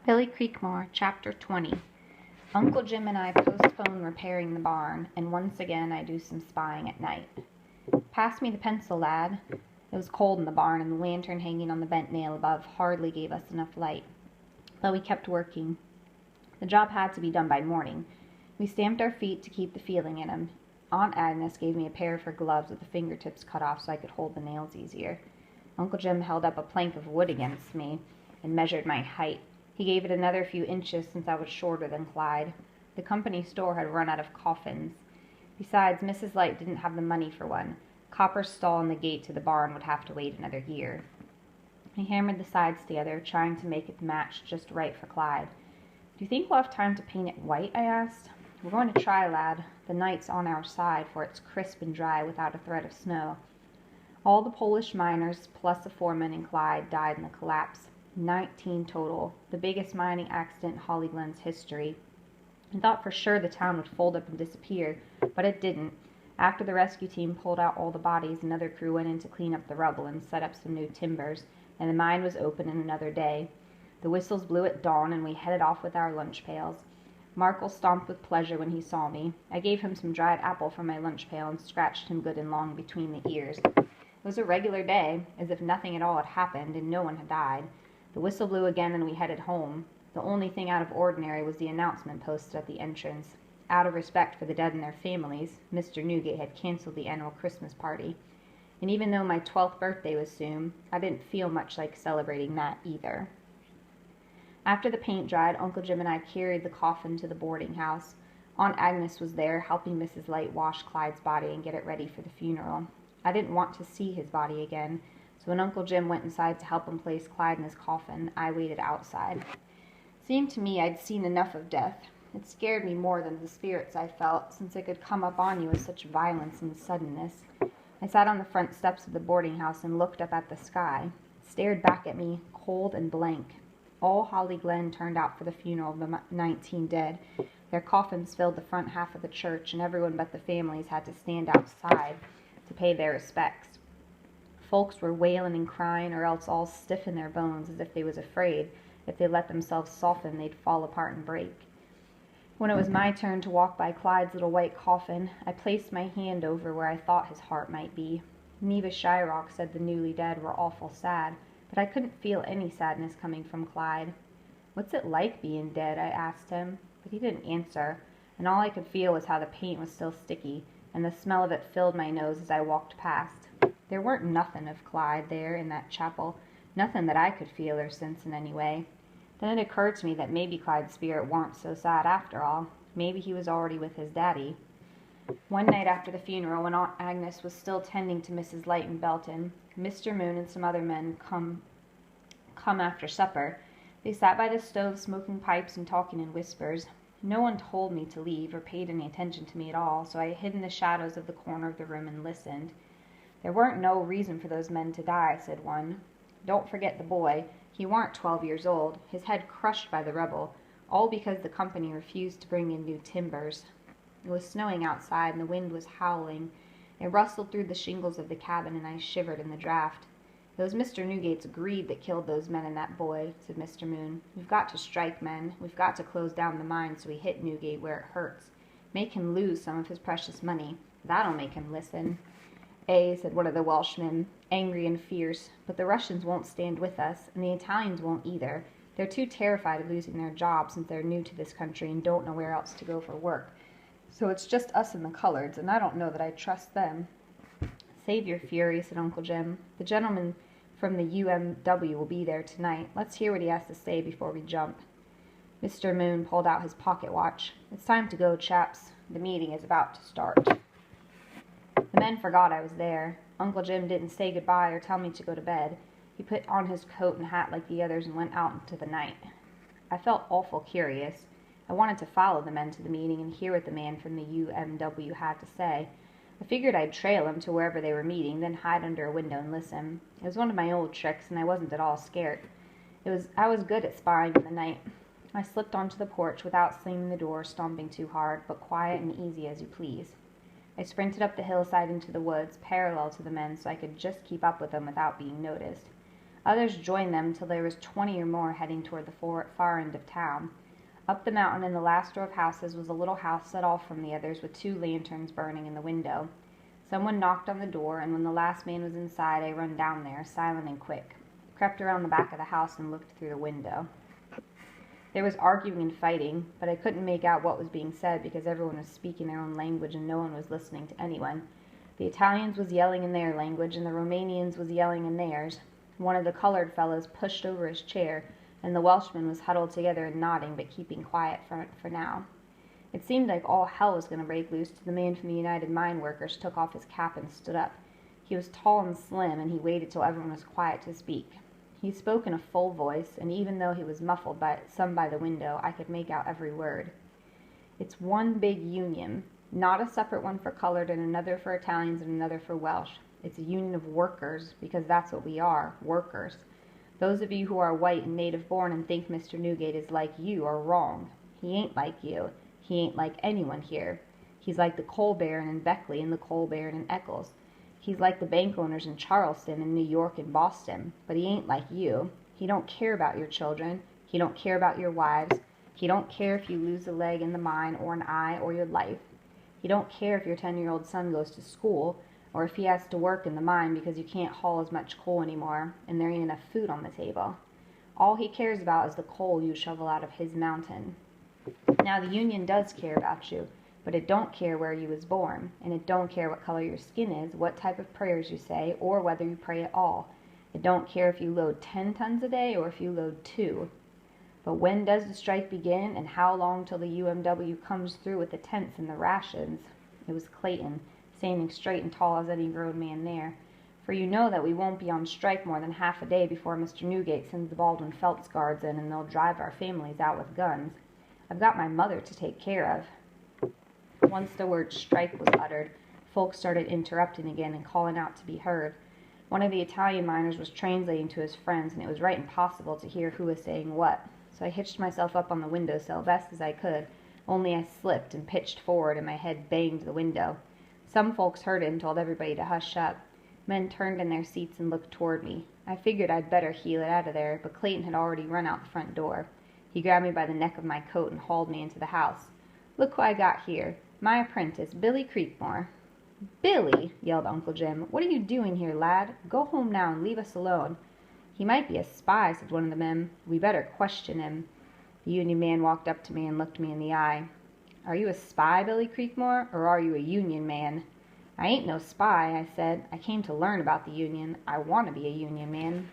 Billy Creekmore, Chapter 20. Uncle Jim and I postpone repairing the barn, and once again I do some spying at night. Pass me the pencil, lad. It was cold in the barn, and the lantern hanging on the bent nail above hardly gave us enough light. But we kept working. The job had to be done by morning. We stamped our feet to keep the feeling in them. Aunt Agnes gave me a pair of her gloves with the fingertips cut off so I could hold the nails easier. Uncle Jim held up a plank of wood against me and measured my height. He gave it another few inches since I was shorter than Clyde. The company store had run out of coffins. Besides, Mrs. Light didn't have the money for one. Copper's stall in the gate to the barn would have to wait another year. He hammered the sides together, trying to make it match just right for Clyde. "Do you think we'll have time to paint it white?" I asked. "We're going to try, lad. The night's on our side, for it's crisp and dry without a thread of snow." All the Polish miners, plus the foreman and Clyde, died in the collapse. 19 total, the biggest mining accident in Holly Glen's history. I thought for sure the town would fold up and disappear, but it didn't. After the rescue team pulled out all the bodies, another crew went in to clean up the rubble and set up some new timbers, and the mine was open in another day. The whistles blew at dawn, and we headed off with our lunch pails. Markle stomped with pleasure when he saw me. I gave him some dried apple from my lunch pail and scratched him good and long between the ears. It was a regular day, as if nothing at all had happened and no one had died. The whistle blew again and we headed home. The only thing out of ordinary was the announcement posted at the entrance. Out of respect for the dead and their families, Mr. Newgate had canceled the annual Christmas party. And even though my 12th birthday was soon, I didn't feel much like celebrating that either. After the paint dried, Uncle Jim and I carried the coffin to the boarding house. Aunt Agnes was there, helping Mrs. Light wash Clyde's body and get it ready for the funeral. I didn't want to see his body again, so when Uncle Jim went inside to help him place Clyde in his coffin, I waited outside. It seemed to me I'd seen enough of death. It scared me more than the spirits I felt, since it could come up on you with such violence and suddenness. I sat on the front steps of the boarding house and looked up at the sky. It stared back at me, cold and blank. All Holly Glen turned out for the funeral of the 19 dead. Their coffins filled the front half of the church, and everyone but the families had to stand outside to pay their respects. Folks were wailing and crying, or else all stiff in their bones, as if they was afraid if they let themselves soften they'd fall apart and break. When it was my turn to walk by Clyde's little white coffin, I placed my hand over where I thought his heart might be. Neva Shyrock said the newly dead were awful sad, but I couldn't feel any sadness coming from Clyde. "What's it like being dead?" I asked him, but he didn't answer, and all I could feel was how the paint was still sticky, and the smell of it filled my nose as I walked past. There weren't nothin' of Clyde there in that chapel, nothin' that I could feel or sense in any way. Then it occurred to me that maybe Clyde's spirit warn't so sad after all. Maybe he was already with his daddy. One night after the funeral, when Aunt Agnes was still tending to Mrs. Light in Belton, Mr. Moon and some other men come after supper. They sat by the stove smoking pipes and talking in whispers. No one told me to leave or paid any attention to me at all, so I hid in the shadows of the corner of the room and listened. "There weren't no reason for those men to die," said one. "Don't forget the boy. He warn't 12 years old, his head crushed by the rubble, all because the company refused to bring in new timbers." It was snowing outside and the wind was howling. It rustled through the shingles of the cabin and I shivered in the draft. "It was Mr. Newgate's greed that killed those men and that boy," said Mr. Moon. "We've got to strike, men. We've got to close down the mine so we hit Newgate where it hurts. Make him lose some of his precious money. That'll make him listen." Said one of the Welshmen, angry and fierce, "but the Russians won't stand with us, and the Italians won't either. They're too terrified of losing their jobs since they're new to this country and don't know where else to go for work. So it's just us and the coloreds, and I don't know that I trust them." "Save your fury," said Uncle Jim. "The gentleman from the UMW will be there tonight. Let's hear what he has to say before we jump." Mr. Moon pulled out his pocket watch. "It's time to go, chaps. The meeting is about to start." The men forgot I was there. Uncle Jim didn't say goodbye or tell me to go to bed. He put on his coat and hat like the others and went out into the night. I felt awful curious. I wanted to follow the men to the meeting and hear what the man from the UMW had to say. I figured I'd trail him to wherever they were meeting, then hide under a window and listen. It was one of my old tricks, and I wasn't at all scared. I was good at spying in the night. I slipped onto the porch without slamming the door, stomping too hard, but quiet and easy as you please. I sprinted up the hillside into the woods, parallel to the men, so I could just keep up with them without being noticed. Others joined them till there was 20 or more heading toward the far end of town. Up the mountain in the last row of houses was a little house set off from the others with 2 lanterns burning in the window. Someone knocked on the door, and when the last man was inside, I run down there, silent and quick. Crept around the back of the house and looked through the window. There was arguing and fighting, but I couldn't make out what was being said because everyone was speaking their own language and no one was listening to anyone. The Italians was yelling in their language and the Romanians was yelling in theirs. One of the colored fellows pushed over his chair, and the Welshman was huddled together and nodding but keeping quiet for now. It seemed like all hell was going to break loose till the man from the United Mine Workers took off his cap and stood up. He was tall and slim, and he waited till everyone was quiet to speak. He spoke in a full voice, and even though he was muffled by the window, I could make out every word. It's one big union, not a separate one for colored and another for Italians and another for Welsh. It's a union of workers, because that's what we are, workers. Those of you who are white and native-born and think Mr. Newgate is like you are wrong. He ain't like you. He ain't like anyone here. He's like the coal baron in Beckley and the coal baron in Eccles. He's like the bank owners in Charleston and New York and Boston, but he ain't like you. He don't care about your children. He don't care about your wives. He don't care if you lose a leg in the mine or an eye or your life. He don't care if your 10-year-old son goes to school or if he has to work in the mine because you can't haul as much coal anymore and there ain't enough food on the table. All he cares about is the coal you shovel out of his mountain. Now the union does care about you, but it don't care where you was born, and it don't care what color your skin is, what type of prayers you say, or whether you pray at all. It don't care if you load 10 tons a day or if you load 2. But when does the strike begin, and how long till the UMW comes through with the tents and the rations? It was Clayton, standing straight and tall as any grown man there. For you know that we won't be on strike more than half a day before Mr. Newgate sends the Baldwin Phelps guards in, and they'll drive our families out with guns. I've got my mother to take care of. Once the word strike was uttered, folks started interrupting again and calling out to be heard. One of the Italian miners was translating to his friends, and it was right impossible to hear who was saying what. So I hitched myself up on the windowsill best as I could, only I slipped and pitched forward and my head banged the window. Some folks heard it and told everybody to hush up. Men turned in their seats and looked toward me. I figured I'd better heel it out of there, but Clayton had already run out the front door. He grabbed me by the neck of my coat and hauled me into the house. Look who I got here. My apprentice, Billy Creekmore. Billy, yelled Uncle Jim, what are you doing here, lad? Go home now and leave us alone. He might be a spy, said one of the men. We better question him. The Union man walked up to me and looked me in the eye. Are you a spy, Billy Creekmore, or are you a Union man? I ain't no spy, I said. I came to learn about the Union. I want to be a Union man.